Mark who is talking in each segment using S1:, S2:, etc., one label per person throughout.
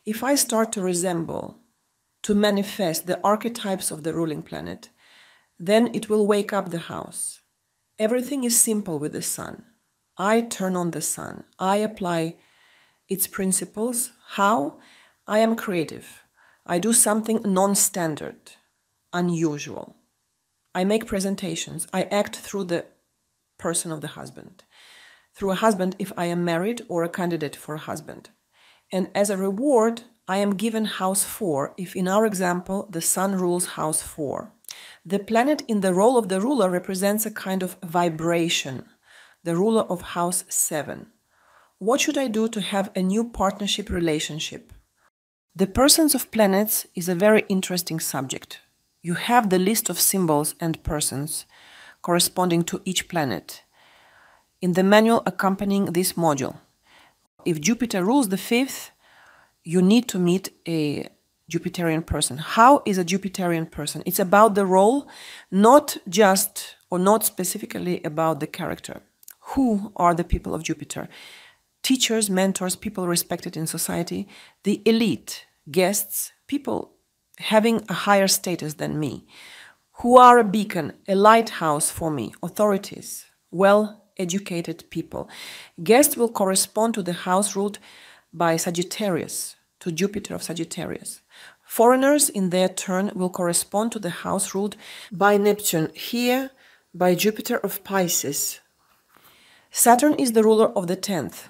S1: If I start to resemble, to manifest the archetypes of the ruling planet, then it will wake up the house. Everything is simple with the sun. I turn on the sun. I apply its principles. How? I am creative. I do something non-standard, unusual. I make presentations. I act through the person of the husband. Through a husband if I am married or a candidate for a husband. And as a reward, I am given house 4 if in our example the sun rules house 4. The planet in the role of the ruler represents a kind of vibration, the ruler of house 7. What should I do to have a new partnership relationship? The persons of planets is a very interesting subject. You have the list of symbols and persons corresponding to each planet in the manual accompanying this module. If Jupiter rules the 5th, you need to meet a Jupiterian person. How is a Jupiterian person? It's about the role, not just or not specifically about the character. Who are the people of Jupiter? Teachers, mentors, people respected in society, the elite, guests, people having a higher status than me, who are a beacon, a lighthouse for me, authorities, well-educated people. Guests will correspond to the house ruled by Sagittarius, to Jupiter of Sagittarius. Foreigners, in their turn, will correspond to the house ruled by Neptune, here by Jupiter of Pisces. Saturn is the ruler of the 10th.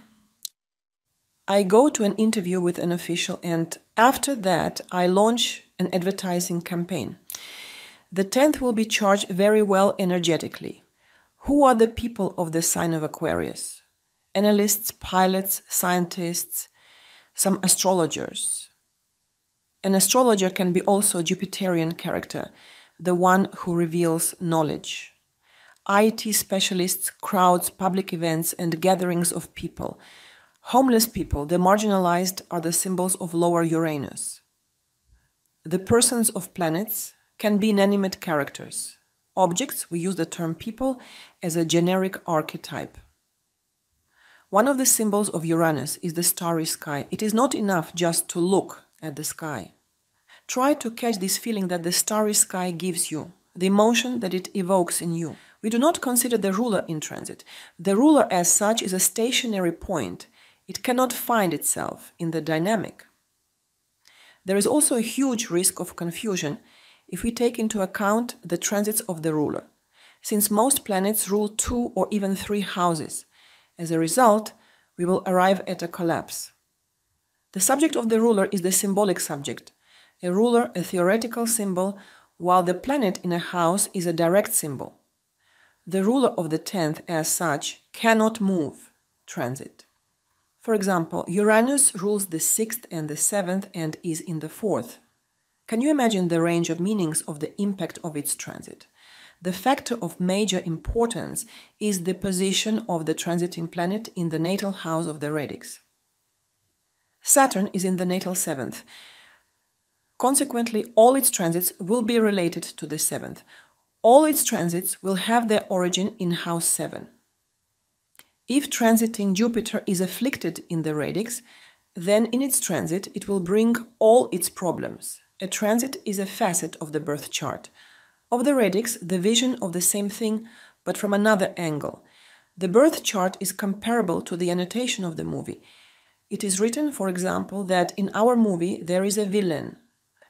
S1: I go to an interview with an official and after that I launch an advertising campaign. The 10th will be charged very well energetically. Who are the people of the sign of Aquarius? Analysts, pilots, scientists, some astrologers. An astrologer can be also a Jupiterian character, the one who reveals knowledge. IT specialists, crowds, public events, and gatherings of people. Homeless people, the marginalized, are the symbols of lower Uranus. The persons of planets can be inanimate characters. Objects, we use the term people as a generic archetype. One of the symbols of Uranus is the starry sky. It is not enough just to look at the sky. Try to catch this feeling that the starry sky gives you, the emotion that it evokes in you. We do not consider the ruler in transit. The ruler as such is a stationary point. It cannot find itself in the dynamic. There is also a huge risk of confusion if we take into account the transits of the ruler, since most planets rule 2 or even 3 houses. As a result, we will arrive at a collapse. The subject of the ruler is the symbolic subject, a ruler, a theoretical symbol, while the planet in a house is a direct symbol. The ruler of the 10th, as such, cannot move transit. For example, Uranus rules the 6th and the 7th and is in the 4th. Can you imagine the range of meanings of the impact of its transit? The factor of major importance is the position of the transiting planet in the natal house of the radix. Saturn is in the natal 7th. Consequently, all its transits will be related to the 7th. All its transits will have their origin in house 7. If transiting Jupiter is afflicted in the radix, then in its transit it will bring all its problems. A transit is a facet of the birth chart. Of the radix, the vision of the same thing, but from another angle. The birth chart is comparable to the annotation of the movie. It is written, for example, that in our movie there is a villain,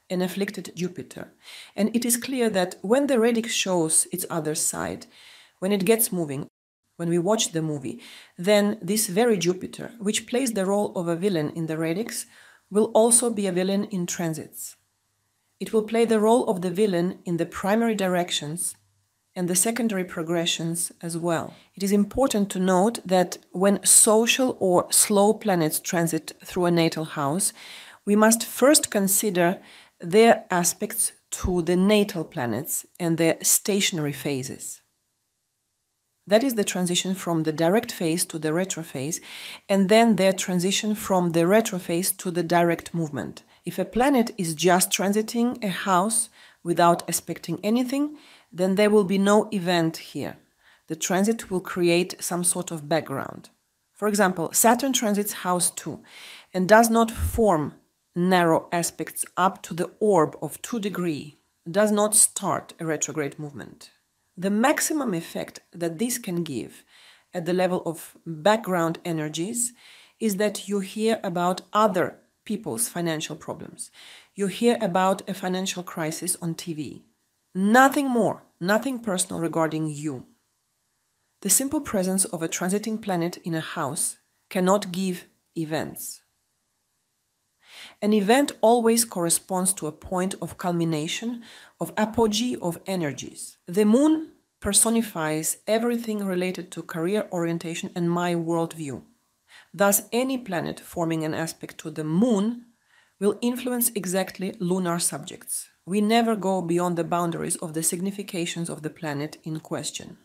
S1: an afflicted Jupiter. And it is clear that when the radix shows its other side, when it gets moving, when we watch the movie, then this very Jupiter, which plays the role of a villain in the radix, will also be a villain in transits. It will play the role of the villain in the primary directions and the secondary progressions as well. It is important to note that when social or slow planets transit through a natal house, we must first consider their aspects to the natal planets and their stationary phases. That is the transition from the direct phase to the retro phase, and then their transition from the retro phase to the direct movement. If a planet is just transiting a house without aspecting anything, then there will be no event here. The transit will create some sort of background. For example, Saturn transits house 2 and does not form narrow aspects up to the orb of 2 degrees does not start a retrograde movement. The maximum effect that this can give at the level of background energies is that you hear about other people's financial problems. You hear about a financial crisis on TV. Nothing more, nothing personal regarding you. The simple presence of a transiting planet in a house cannot give events. An event always corresponds to a point of culmination, of apogee of energies. The moon personifies everything related to career orientation and my worldview. Thus, any planet forming an aspect to the moon will influence exactly lunar subjects. We never go beyond the boundaries of the significations of the planet in question.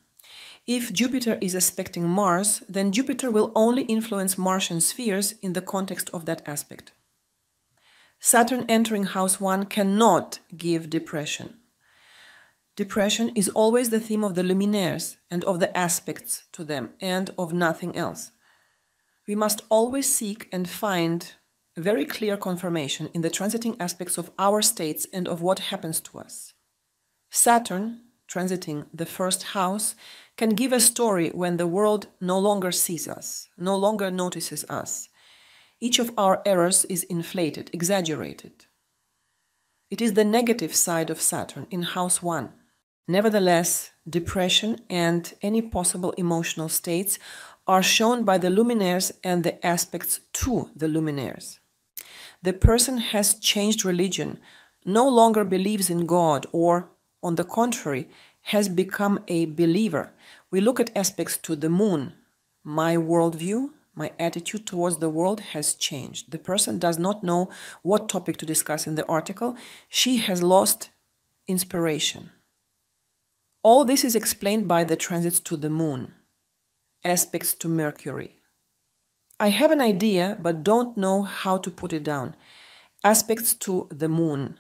S1: If Jupiter is aspecting Mars, then Jupiter will only influence Martian spheres in the context of that aspect. Saturn entering House 1 cannot give depression. Depression is always the theme of the luminaires and of the aspects to them and of nothing else. We must always seek and find very clear confirmation in the transiting aspects of our states and of what happens to us. Saturn, transiting the first house, can give a story when the world no longer sees us, no longer notices us. Each of our errors is inflated, exaggerated. It is the negative side of Saturn in House 1. Nevertheless, depression and any possible emotional states are shown by the luminaires and the aspects to the luminaires. The person has changed religion, no longer believes in God, or, on the contrary, has become a believer. We look at aspects to the moon. My worldview, my attitude towards the world has changed. The person does not know what topic to discuss in the article. She has lost inspiration. All this is explained by the transits to the moon, aspects to Mercury. I have an idea, but don't know how to put it down. Aspects to the moon.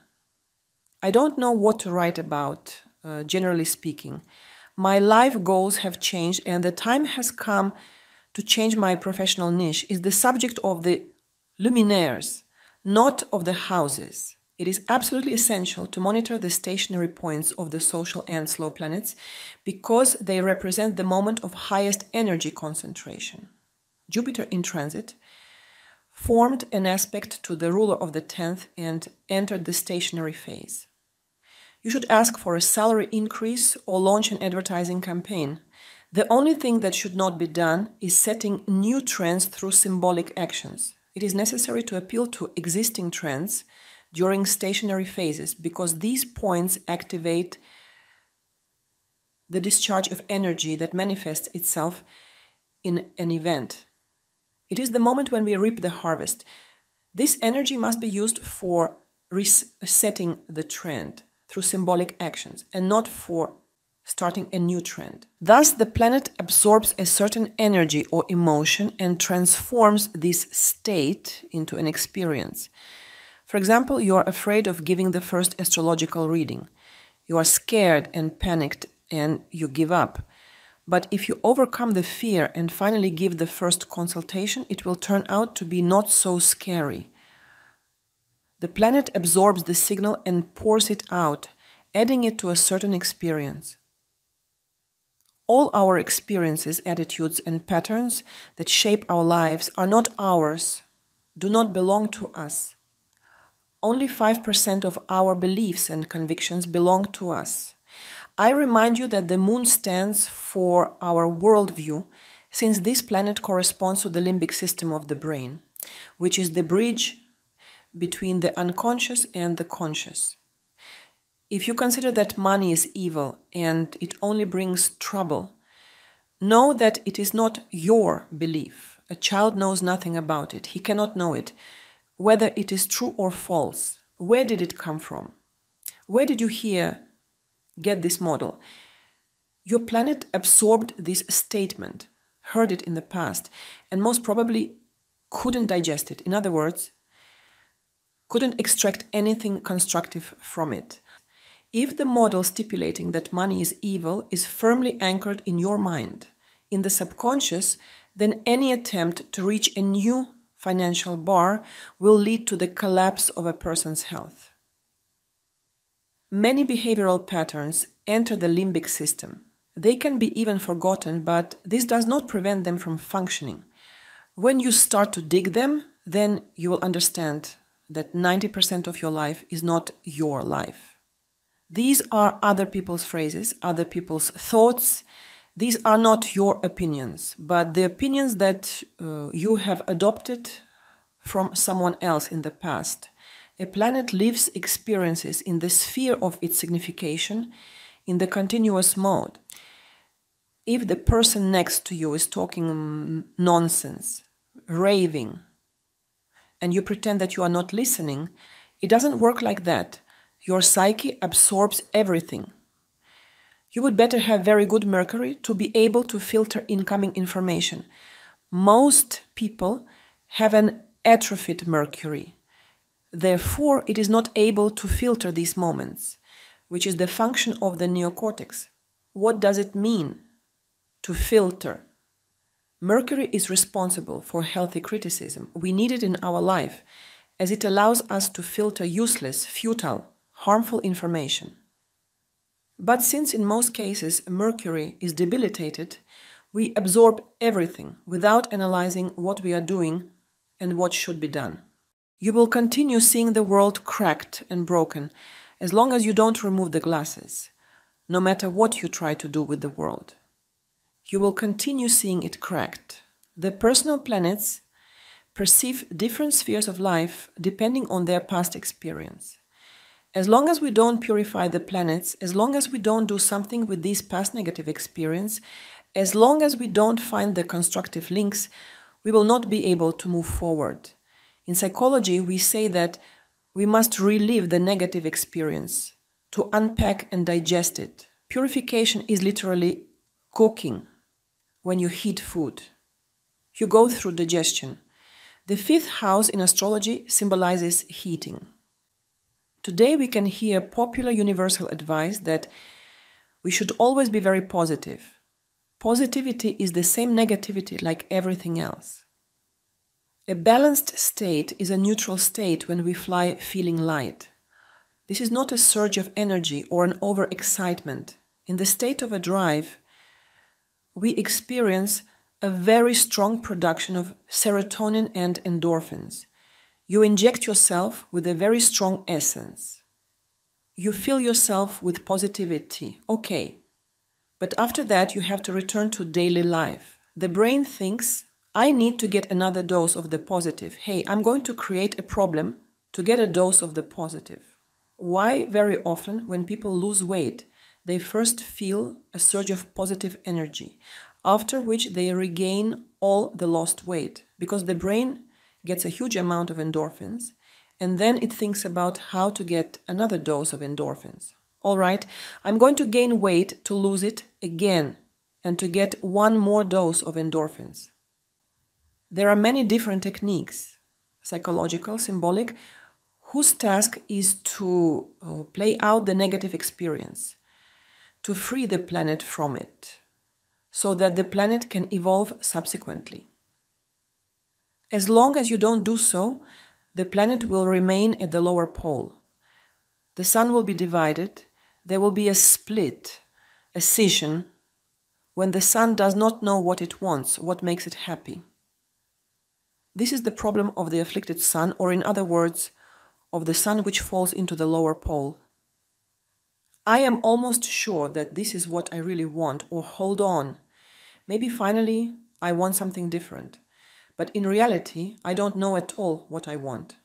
S1: I don't know what to write about, generally speaking. My life goals have changed, and the time has come to change my professional niche. Is the subject of the luminaires, not of the houses. It is absolutely essential to monitor the stationary points of the social and slow planets because they represent the moment of highest energy concentration. Jupiter in transit formed an aspect to the ruler of the 10th and entered the stationary phase. You should ask for a salary increase or launch an advertising campaign. The only thing that should not be done is setting new trends through symbolic actions. It is necessary to appeal to existing trends during stationary phases because these points activate the discharge of energy that manifests itself in an event. It is the moment when we reap the harvest. This energy must be used for resetting the trend through symbolic actions and not for starting a new trend. Thus, the planet absorbs a certain energy or emotion and transforms this state into an experience. For example, you are afraid of giving the first astrological reading. You are scared and panicked and you give up. But if you overcome the fear and finally give the first consultation, it will turn out to be not so scary. The planet absorbs the signal and pours it out, adding it to a certain experience. All our experiences, attitudes, and patterns that shape our lives are not ours, do not belong to us. Only 5% of our beliefs and convictions belong to us. I remind you that the moon stands for our worldview, since this planet corresponds to the limbic system of the brain, which is the bridge between the unconscious and the conscious. If you consider that money is evil and it only brings trouble, know that it is not your belief. A child knows nothing about it. He cannot know it, whether it is true or false. Where did it come from? Where did you get this model? Your planet absorbed this statement, heard it in the past, and most probably couldn't digest it. In other words, couldn't extract anything constructive from it. If the model stipulating that money is evil is firmly anchored in your mind, in the subconscious, then any attempt to reach a new financial bar will lead to the collapse of a person's health. Many behavioral patterns enter the limbic system. They can be even forgotten, but this does not prevent them from functioning. When you start to dig them, then you will understand that 90% of your life is not your life. These are other people's phrases, other people's thoughts. These are not your opinions, but the opinions that you have adopted from someone else in the past. A planet lives experiences in the sphere of its signification, in the continuous mode. If the person next to you is talking nonsense, raving, and you pretend that you are not listening, it doesn't work like that. Your psyche absorbs everything. You would better have very good Mercury to be able to filter incoming information. Most people have an atrophied Mercury. Therefore, it is not able to filter these moments, which is the function of the neocortex. What does it mean to filter? Mercury is responsible for healthy criticism. We need it in our life, as it allows us to filter useless, futile, harmful information. But since in most cases Mercury is debilitated, we absorb everything without analyzing what we are doing and what should be done. You will continue seeing the world cracked and broken as long as you don't remove the glasses, no matter what you try to do with the world. You will continue seeing it cracked. The personal planets perceive different spheres of life depending on their past experience. As long as we don't purify the planets, as long as we don't do something with this past negative experience, as long as we don't find the constructive links, we will not be able to move forward. In psychology, we say that we must relive the negative experience to unpack and digest it. Purification is literally cooking when you heat food. You go through digestion. The 5th house in astrology symbolizes heating. Today we can hear popular universal advice that we should always be very positive. Positivity is the same negativity like everything else. A balanced state is a neutral state when we fly feeling light. This is not a surge of energy or an overexcitement. In the state of a drive, we experience a very strong production of serotonin and endorphins. You inject yourself with a very strong essence. You fill yourself with positivity. Okay. But after that, you have to return to daily life. The brain thinks, I need to get another dose of the positive. Hey, I'm going to create a problem to get a dose of the positive. Why very often when people lose weight, they first feel a surge of positive energy, after which they regain all the lost weight, because the brain gets a huge amount of endorphins, and then it thinks about how to get another dose of endorphins. All right, I'm going to gain weight to lose it again, and to get one more dose of endorphins. There are many different techniques, psychological, symbolic, whose task is to play out the negative experience, to free the planet from it, so that the planet can evolve subsequently. As long as you don't do so, the planet will remain at the lower pole. The sun will be divided. There will be a split, a scission, when the sun does not know what it wants, what makes it happy. This is the problem of the afflicted sun, or in other words, of the sun which falls into the lower pole. I am almost sure that this is what I really want, or hold on. Maybe finally I want something different. But in reality, I don't know at all what I want.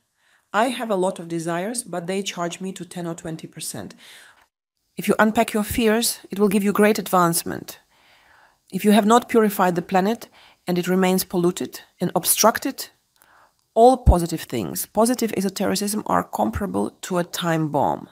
S1: I have a lot of desires, but they charge me to 10 or 20%. If you unpack your fears, it will give you great advancement. If you have not purified the planet and it remains polluted and obstructed, all positive things, positive esotericism, are comparable to a time bomb.